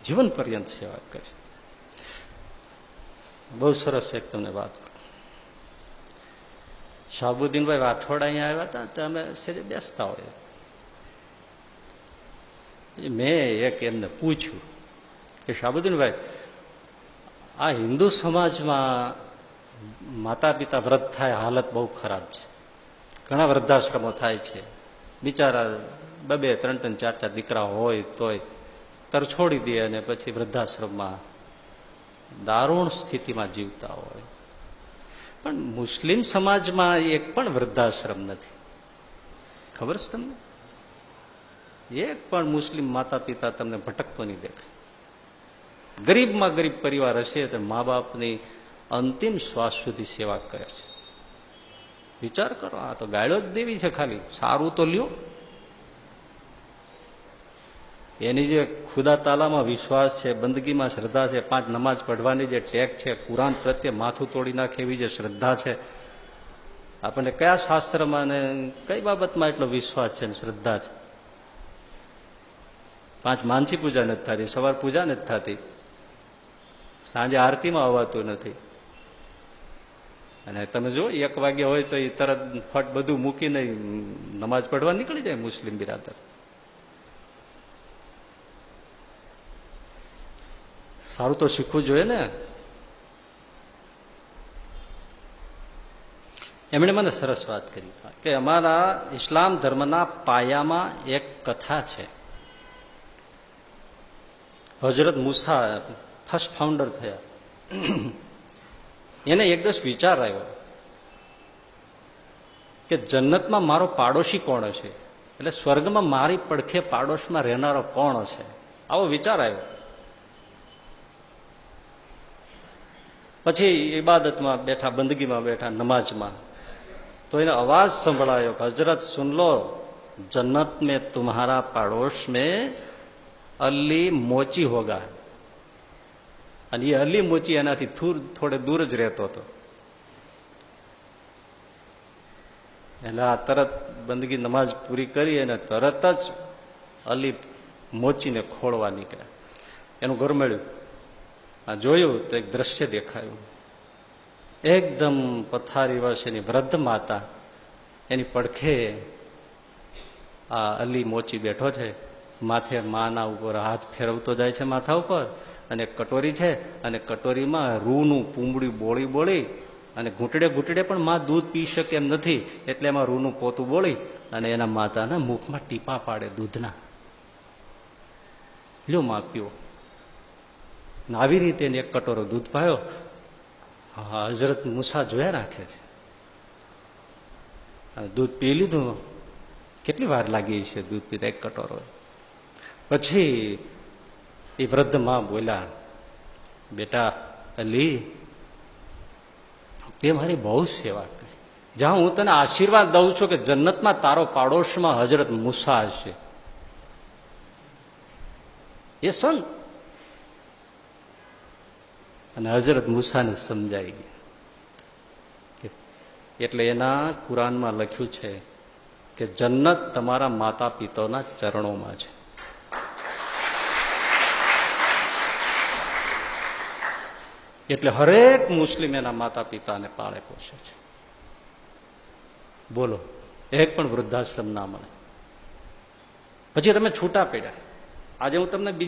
જીવન પર્યંત સેવા કરી. બહુ સરસ એક તમને વાત કહું. શાહબુદ્દીનભાઈ રાઠોડ અહીંયા આવ્યા હતા તો અમે સેજે બેસતા હોય. મેં એક એમને પૂછ્યું કે શાહબુદ્દીનભાઈ, આ હિન્દુ સમાજમાં માતા પિતા વ્રત થાય હાલત બહુ ખરાબ છે. ઘણા વૃદ્ધાશ્રમો થાય છે. બિચારા 2-2, 3-3, 4-4 દીકરા હોય તોય તરછોડી દે અને પછી વૃદ્ધાશ્રમમાં દારૂણ સ્થિતિમાં જીવતા હોય. પણ મુસ્લિમ સમાજમાં એક પણ વૃદ્ધાશ્રમ નથી. ખબર છે તમને? એક પણ મુસ્લિમ માતા પિતા તમને ભટકતો નહીં દેખાય. ગરીબમાં ગરીબ પરિવાર હશે તો મા બાપની અંતિમ શ્વાસ સુધી સેવા કરે છે. વિચાર કરો, આ તો ગાળ્યો જ દેવી છે. ખાલી સારું તો લ્યો. એની જે ખુદા તાલામાં વિશ્વાસ છે, બંદગીમાં શ્રદ્ધા છે, 5 નમાજ પઢવાની જે ટેક છે, કુરાન પ્રત્યે માથું તોડી નાખે એવી જે શ્રદ્ધા છે, આપણને કયા શાસ્ત્રમાં ને કઈ બાબતમાં એટલો વિશ્વાસ છે ને શ્રદ્ધા છે? 5 માનસી પૂજા નથી થતી, સવાર પૂજા નથી થતી, સાંજે આરતીમાં આવવાતું નથી. અને તમે જો 1 વાગ્યા હોય તો એ તરત ફટ બધું મૂકીને નમાજ પઢવા નીકળી જાય મુસ્લિમ બિરાદર. સારું તો શીખવું જોઈએ ને. એમણે મને સરસ વાત કરી કે અમારા ઇસ્લામ ધર્મના પાયામાં એક કથા છે. હજરત મૂસા ફર્સ્ટ ફાઉન્ડર થયા. એને એક દિવસ વિચાર આવ્યો કે જન્નતમાં મારો પાડોશી કોણ હશે, એટલે સ્વર્ગમાં મારી પડખે પાડોશમાં રહેનારો કોણ હશે. આવો વિચાર આવ્યો. પછી ઇબાદતમાં બેઠા, બંદગીમાં બેઠા, નમાજમાં, તો એને અવાજ સંભળાયો, હજરત સુન લો, જન્નત में तुम्हारा पाड़ोश में અલી મોચી હોગા. અને એ અલી મોચી એનાથી થોડે દૂર જ રહેતો હતો. એટલે આ તરત બંદગી નમાજ પૂરી કરી અને તરત જ અલી મોચીને ખોળવા નીકળ્યા. એનું ઘર મળ્યું. આ જોયું તો એક દ્રશ્ય દેખાયું. એકદમ પથારી વશ એની વૃદ્ધ માતા, એની પડખે આ અલી મોચી બેઠો છે. માથે માના ઉપર હાથ ફેરવતો જાય છે, માથા ઉપર, અને કટોરી છે, અને કટોરીમાં રૂનું પૂંબડી બોળી બોળી, અને ઘૂંટડે ઘૂંટડે પણ માં દૂધ પી શકે એમ નથી, એટલે એમાં રૂનું પોતું બોળી અને એના માતાના મુખમાં ટીપા પાડે દૂધના. લ્યો માં પીવો. આવી રીતે એક કટોરો દૂધ પાયો. હજરત મૂસા જોયા રાખે છે. દૂધ પી લીધું. કેટલી વાર લાગી છે દૂધ પીતા, એક કટોરો. પછી એ વૃદ્ધ માં બોલ્યા, બેટા અલી, તે મારી બહુ સેવા કરી. જ્યાં હું તને આશીર્વાદ દઉં છું કે જન્નતમાં તારો પાડોશમાં હજરત મૂસા હશે. એ સંત. અને હજરત મૂસાને સમજાઈ ગયું. એટલે એના કુરાનમાં લખ્યું છે કે જન્નત તમારા માતા પિતાના ચરણોમાં છે. એટલે હરેક મુસ્લિમ એના માતા પિતાને પાળે પોષે છે. બોલો, એક પણ વૃદ્ધાશ્રમ ના મળે. પછી તમે છૂટા પડ્યા. આજે હું તમને બીજી